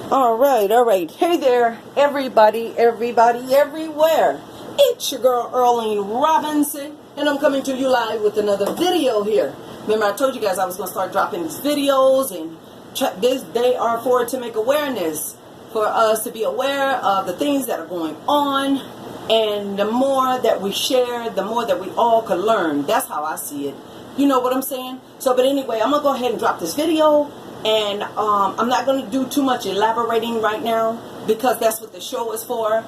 All right. Hey there, everybody, everywhere. It's your girl, Earlene Robinson, and I'm coming to you live with another video here. Remember, I told you guys I was going to start dropping these videos, and they are for to make awareness, for us to be aware of the things that are going on, and the more that we share, the more that we all can learn. That's how I see it. You know what I'm saying? So, but anyway, I'm going to go ahead and drop this video. And I'm not going to do too much elaborating right now, because that's what the show is for.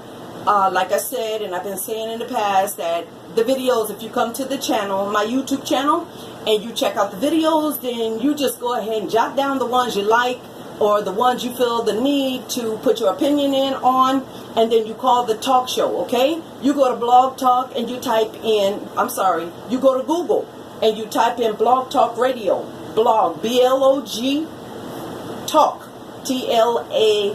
Like I said, and I've been saying in the past, that the videos, if you come to the channel, my YouTube channel, and you check out the videos, then you just go ahead and jot down the ones you like, or the ones you feel the need to put your opinion in on, and then you call the talk show, okay? You go to Blog Talk and you type in, you go to Google and you type in Blog Talk Radio, blog, B-L-O-G, Talk, T-A-L-K,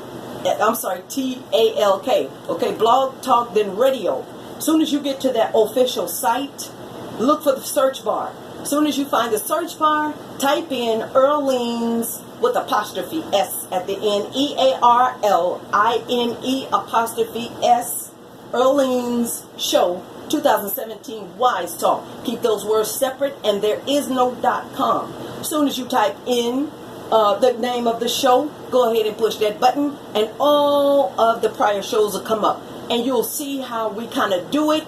okay, Blog Talk, then Radio. As soon as you get to that official site, look for the search bar. As soon as you find the search bar, type in Earlene's with apostrophe S at the end, E-A-R-L-I-N-E apostrophe S, Earlene's Show 2017 Wise Talk. Keep those words separate, and there is no .com. As soon as you type in the name of the show, go ahead and push that button, and all of the prior shows will come up, and you'll see how we kind of do it.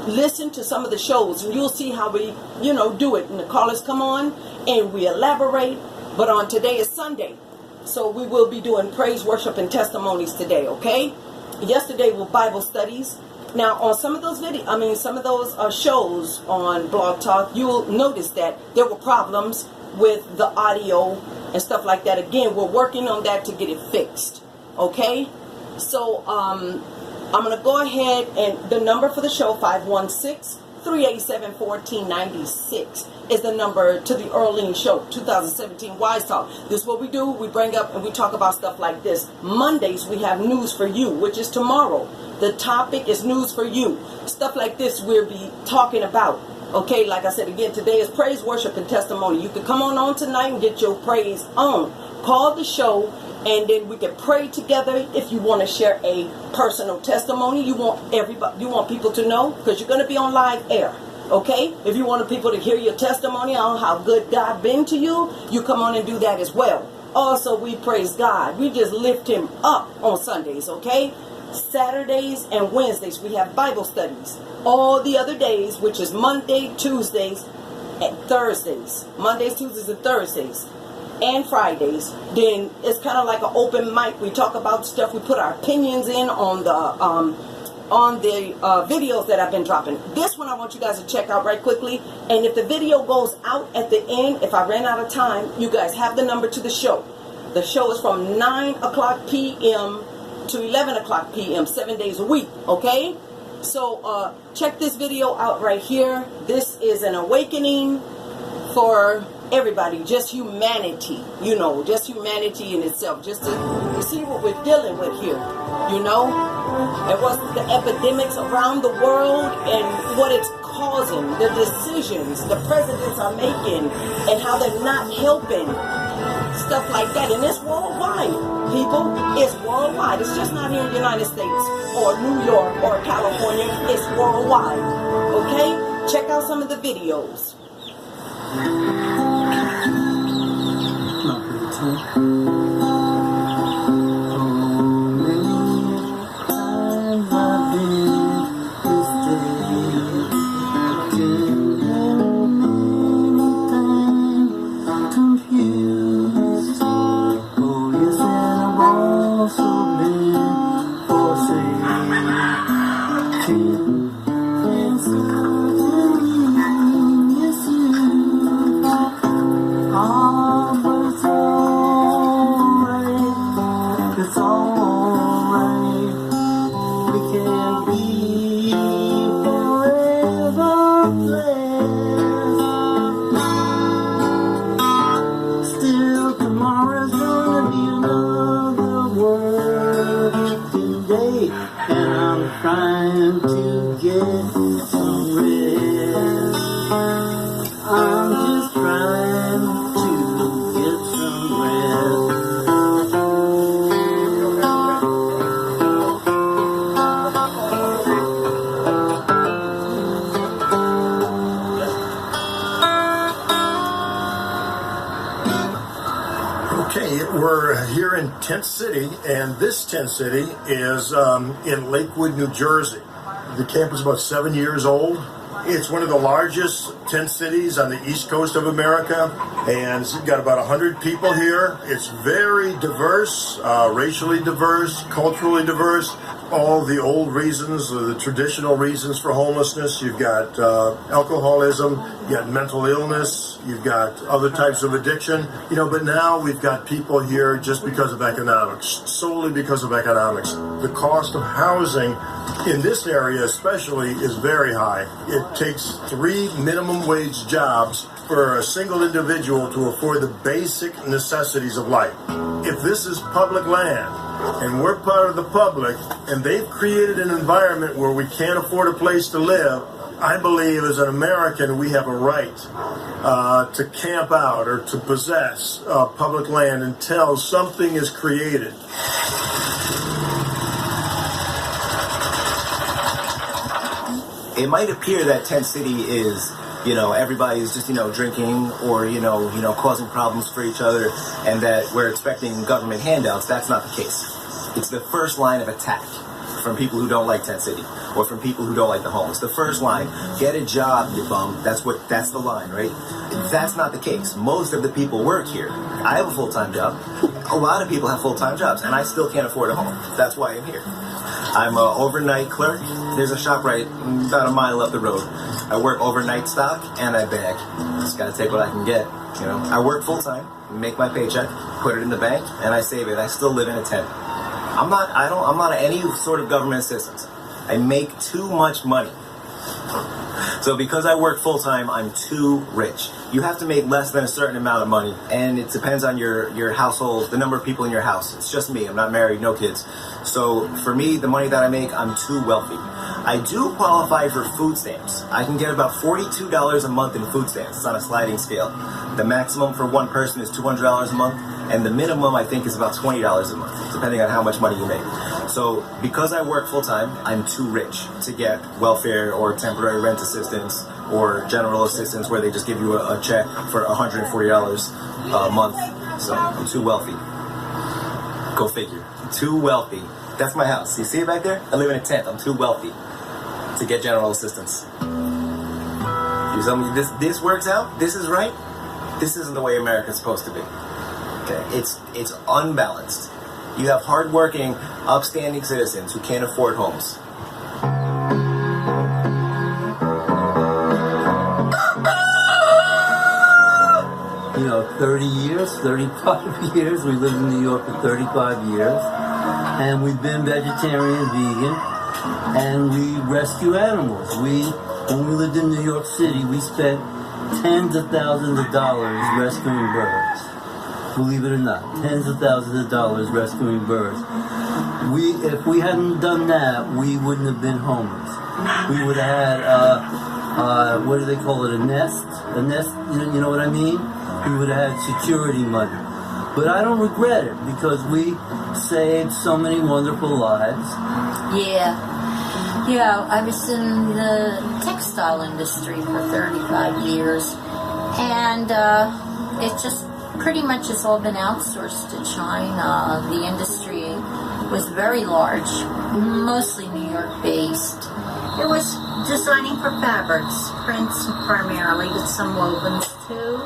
Listen to some of the shows, and you'll see how we, do it. And the callers come on, and we elaborate. But on today is Sunday, so we will be doing praise, worship, and testimonies today. Okay? Yesterday was Bible studies. Now, on some of those shows on Blog Talk, you'll notice that there were problems with the audio and stuff like that. Again, we're working on that to get it fixed. Okay? So, I'm going to go ahead, and the number for the show, 516-387-1496, is the number to the Earlene Show 2017 Wise Talk. This is what we do. We bring up and we talk about stuff like this. Mondays, we have News for You, which is tomorrow. The topic is News for You. Stuff like this we'll be talking about. Okay, like I said again, today is praise, worship, and testimony. You can come on tonight and get your praise on. Call the show, and then we can pray together. If you want to share a personal testimony, you want people to know, because you're going to be on live air. Okay? If you want people to hear your testimony on how good God been to you, you come on and do that as well. Also, we praise God. We just lift Him up on Sundays, okay? Saturdays and Wednesdays, we have Bible studies. All the other days, which is Monday, Tuesdays, and Thursdays. Mondays, Tuesdays, and Thursdays. And Fridays. Then it's kind of like an open mic. We talk about stuff. We put our opinions in on the videos that I've been dropping. This one I want you guys to check out right quickly. And if the video goes out at the end, if I ran out of time, you guys have the number to the show. The show is from 9 o'clock p.m. to 11 o'clock p.m. 7 days a week. Okay? So check this video out right here. This is an awakening for everybody, just humanity, just humanity in itself, just to see what we're dealing with here, and what's the epidemics around the world and what it's causing, the decisions the presidents are making and how they're not helping, stuff like that. And it's worldwide, people. It's worldwide. It's just not here in the United States or New York or California. It's worldwide. Okay? Check out some of the videos. Trying to get some rest. I'm just trying to get some rest. We're here in Tent City, and this Tent City is in Lakewood, New Jersey. The camp is about 7 years old. It's one of the largest tent cities on the east coast of America, and it's got about 100 people here. It's very diverse, racially diverse, culturally diverse. All the old reasons, the traditional reasons for homelessness. You've got alcoholism, you've got mental illness, you've got other types of addiction. But now we've got people here just because of economics, solely because of economics. The cost of housing in this area especially is very high. It takes 3 minimum wage jobs for a single individual to afford the basic necessities of life. If this is public land, and we're part of the public, and they've created an environment where we can't afford a place to live, I believe as an American we have a right to camp out or to possess public land until something is created. It might appear that Tent City is, everybody's just, drinking or, causing problems for each other, and that we're expecting government handouts. That's not the case. It's the first line of attack from people who don't like Tent City or from people who don't like the homeless. The first line, get a job, you bum. That's the line, right? That's not the case. Most of the people work here. I have a full-time job. A lot of people have full-time jobs, and I still can't afford a home. That's why I'm here. I'm an overnight clerk. There's a shop right about a mile up the road. I work overnight stock and I bag. Just gotta take what I can get. I work full time, make my paycheck, put it in the bank, and I save it. I still live in a tent. I'm not any sort of government assistance. I make too much money. So because I work full time, I'm too rich. You have to make less than a certain amount of money, and it depends on your household, the number of people in your house. It's just me. I'm not married, no kids. So for me, the money that I make, I'm too wealthy. I do qualify for food stamps. I can get about $42 a month in food stamps. It's on a sliding scale. The maximum for one person is $200 a month, and the minimum, I think, is about $20 a month, depending on how much money you make. So because I work full-time, I'm too rich to get welfare or temporary rent assistance or general assistance where they just give you a check for $140 a month. So I'm too wealthy. Go figure. Too wealthy. That's my house. You see it back there? I live in a tent. I'm too wealthy to get general assistance. You tell me this works out? This is right? This isn't the way America's supposed to be. Okay? It's unbalanced. You have hardworking, upstanding citizens who can't afford homes. 30 years, 35 years. We lived in New York for 35 years. And we've been vegetarian, vegan, and we rescue animals. When we lived in New York City, we spent tens of thousands of dollars rescuing birds. Believe it or not, tens of thousands of dollars rescuing birds. If we hadn't done that, we wouldn't have been homeless. We would have had, what do they call it, a nest? A nest, you know what I mean? We would have had security money. But I don't regret it because we saved so many wonderful lives. Yeah, I was in the textile industry for 35 years, and it just pretty much has all been outsourced to China. The industry was very large, mostly New York based. It was designing for fabrics, prints primarily, with some wovens too,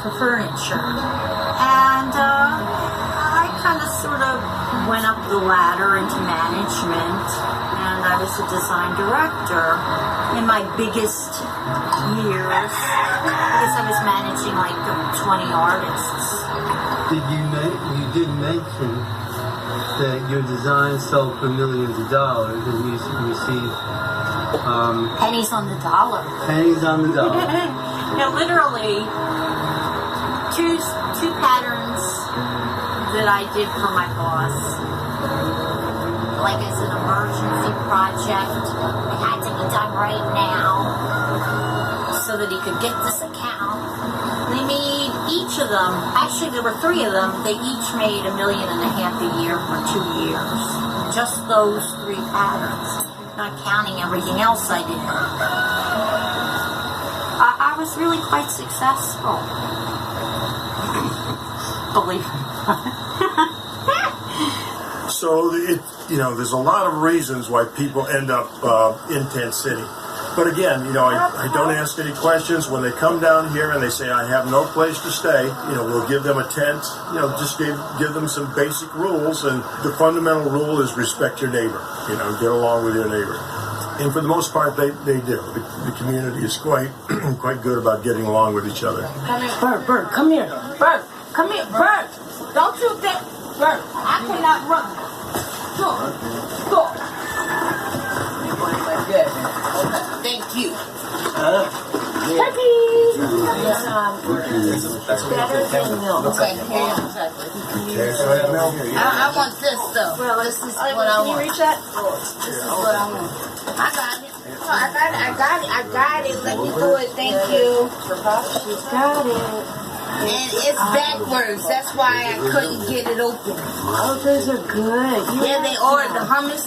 for furniture. And I kind of sort of went up the ladder into management, and I was a design director in my biggest years, because I was managing like 20 artists. You did mention that your design sold for millions of dollars, and you received Pennies on the dollar. pennies on the dollar. Literally, two patterns that I did for my boss. Like as an emergency project, it had to be done right now, so that he could get this account. They made each of them, actually there were 3 of them, they each made $1.5 million a year for 2 years. Just those 3 patterns, not counting everything else I did. I was really quite successful. Believe it. So there's a lot of reasons why people end up in Tent City. But again, I don't ask any questions. When they come down here and they say, I have no place to stay, we'll give them a tent, just give them some basic rules. And the fundamental rule is respect your neighbor, get along with your neighbor. And for the most part, they do. The community is quite good about getting along with each other. Bert, come here. Bert, come here. Bert, don't you think, Bert, I cannot run. Go. Thank you. Okay, here, exactly. I want this though. This is what I want. Can you reach that? This is what I want. I got it. I got it. Let me do it. Thank you. She's got it. And it's backwards. That's why I couldn't get it open. Oh, those are good. Yeah, they are. The hummus.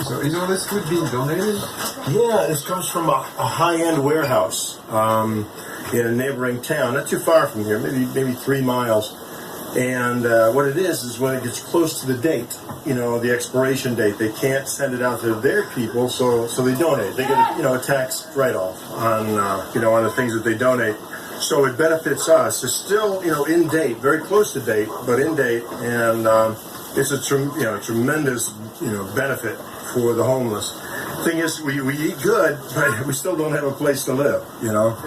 So is all this food being donated? Yeah, this comes from a high-end warehouse in a neighboring town, not too far from here, maybe 3 miles. And what it is when it gets close to the date, the expiration date, they can't send it out to their people, so they donate. They get a tax write-off on the things that they donate. So it benefits us. It's still in date, very close to date, but in date, and it's a tremendous benefit for the homeless. Thing is, we eat good, but we still don't have a place to live. Girl,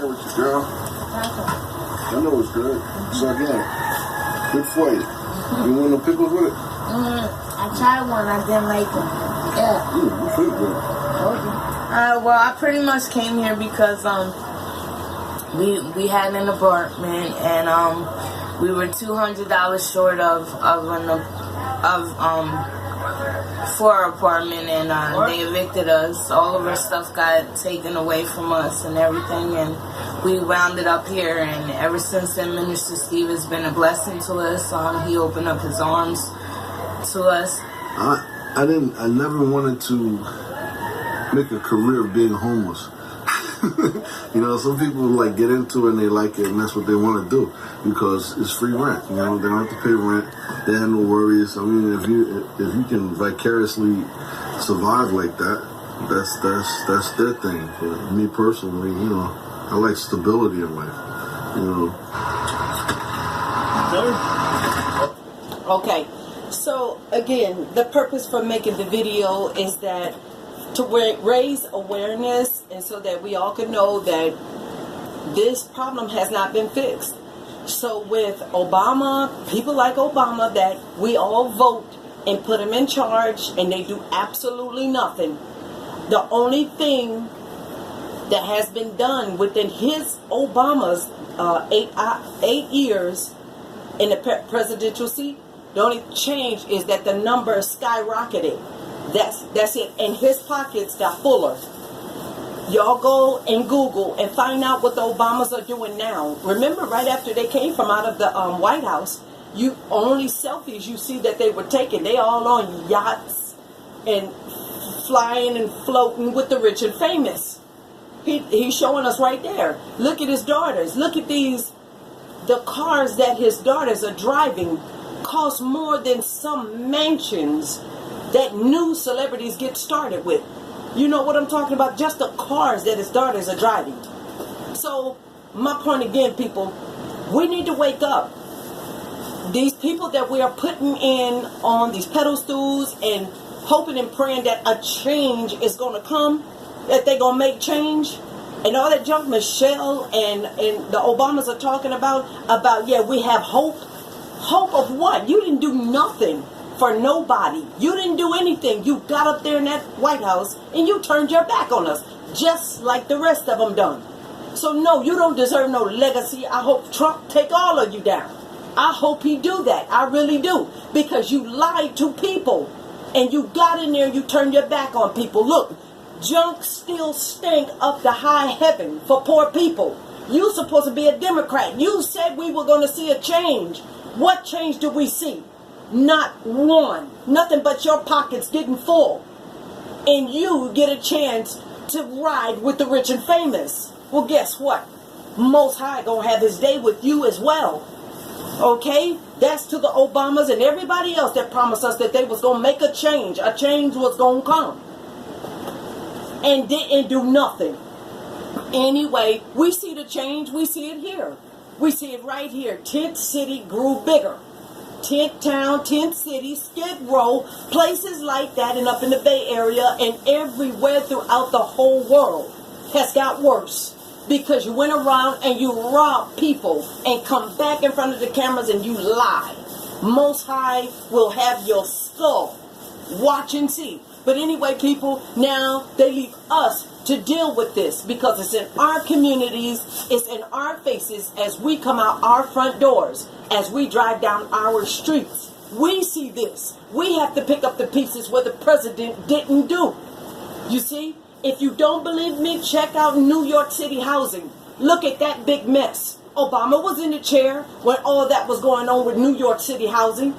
I know it's good. It's organic. Good for you. You want no pickles with it? I tried one. I didn't like them. Yeah. You feel good. Well, I pretty much came here because we had an apartment and we were $200 short for our apartment, and they evicted us. All of our stuff got taken away from us and everything, and we rounded up here. And ever since then, Minister Steve has been a blessing to us. He opened up his arms to us. I never wanted to make a career of being homeless. Some people get into it and they like it, and that's what they want to do because it's free rent. They don't have to pay rent. They have no worries. I mean, if you can vicariously survive like that, that's their thing. For me personally, I like stability in life. Okay, so again, the purpose for making the video is that to raise awareness, and so that we all can know that this problem has not been fixed. So with Obama, people like Obama, that we all vote and put him in charge, and they do absolutely nothing. The only thing that has been done within Obama's 8 years in the presidential seat, the only change is that the number skyrocketed. That's it. And his pockets got fuller. Y'all go and Google and find out what the Obamas are doing now. Remember, right after they came from out of the White House, you only selfies you see that they were taking. They all on yachts and flying and floating with the rich and famous. He's showing us right there. Look at his daughters. Look at the cars that his daughters are driving cost more than some mansions that new celebrities get started with. You know what I'm talking about? Just the cars that his daughters are driving. So, my point again, people, we need to wake up. These people that we are putting in on these pedal stools and hoping and praying that a change is going to come, that they're going to make change, and all that junk Michelle and the Obamas are talking about, yeah, we have hope. Hope of what? You didn't do nothing for nobody. You didn't do anything. You got up there in that White House and you turned your back on us, just like the rest of them done. So no, you don't deserve no legacy. I hope Trump take all of you down. I hope he do that. I really do. Because you lied to people and you got in there and you turned your back on people. Look, junk still stink up to high heaven for poor people. You supposed to be a Democrat. You said we were going to see a change. What change do we see? Not one. Nothing but your pockets getting full. and you get a chance to ride with the rich and famous. Well, guess what? Most High gonna have his day with you as well. Okay? That's to the Obamas and everybody else that promised us that they was gonna make a change. A change was gonna come. And didn't do nothing. Anyway, we see the change. We see it here. We see it right here. Tent City grew bigger. Tent Town, Tent City, Skid Row, places like that, and up in the Bay Area and everywhere throughout the whole world has got worse. Because you went around and you robbed people and come back in front of the cameras and you lie. Most High will have your skull. Watch and see. But anyway, people, now they leave us to deal with this because it's in our communities, it's in our faces as we come out our front doors, as we drive down our streets. We see this. We have to pick up the pieces where the president didn't do. You see? If you don't believe me, check out New York City housing. Look at that big mess. Obama was in the chair when all that was going on with New York City housing.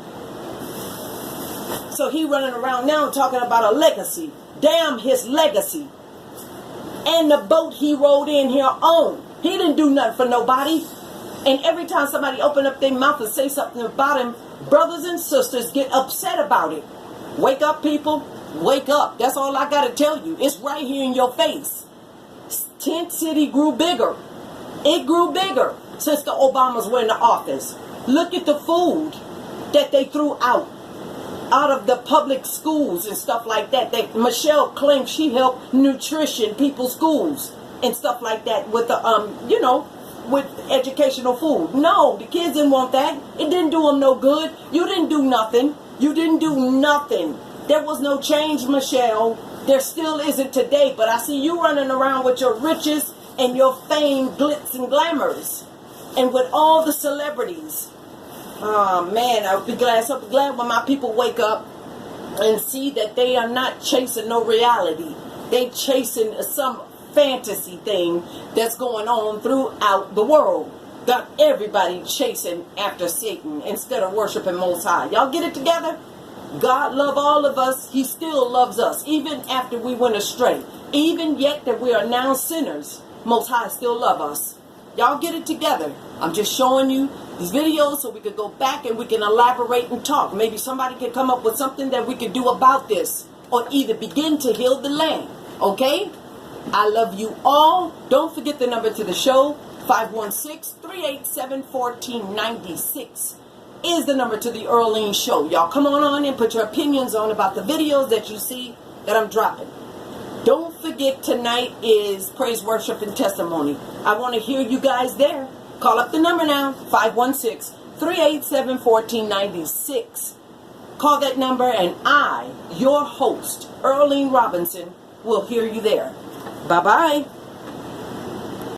So he running around now talking about a legacy. Damn his legacy. And the boat he rode in here on. He didn't do nothing for nobody. And every time somebody open up their mouth and say something about him, brothers and sisters get upset about it. Wake up, people. Wake up. That's all I got to tell you. It's right here in your face. Tent City grew bigger. It grew bigger since the Obamas were in the office. Look at the food that they threw out of the public schools and stuff like that. Michelle claims she helped nutrition people's schools and stuff like that with the, with educational food. No, the kids didn't want that. It didn't do them no good. You didn't do nothing. You didn't do nothing. There was no change, Michelle. There still isn't today. But I see you running around with your riches and your fame, glitz and glamours. And with all the celebrities. Oh, man, I'll be glad. So glad when my people wake up and see that they are not chasing no reality. They chasing some fantasy thing that's going on throughout the world. Got everybody chasing after Satan instead of worshiping Most High. Y'all get it together? God love all of us. He still loves us. Even after we went astray. Even yet that we are now sinners. Most High still love us. Y'all get it together. I'm just showing you these videos so we could go back and we can elaborate and talk. Maybe somebody can come up with something that we can do about this. Or either begin to heal the land. Okay? I love you all. Don't forget the number to the show. 516-387-1496 is the number to the Earlene Show. Y'all come on and put your opinions on about the videos that you see that I'm dropping. Don't forget tonight is praise, worship, and testimony. I want to hear you guys there. Call up the number now, 516-387-1496. Call that number and I, your host, Earlene Robinson, will hear you there. Bye-bye.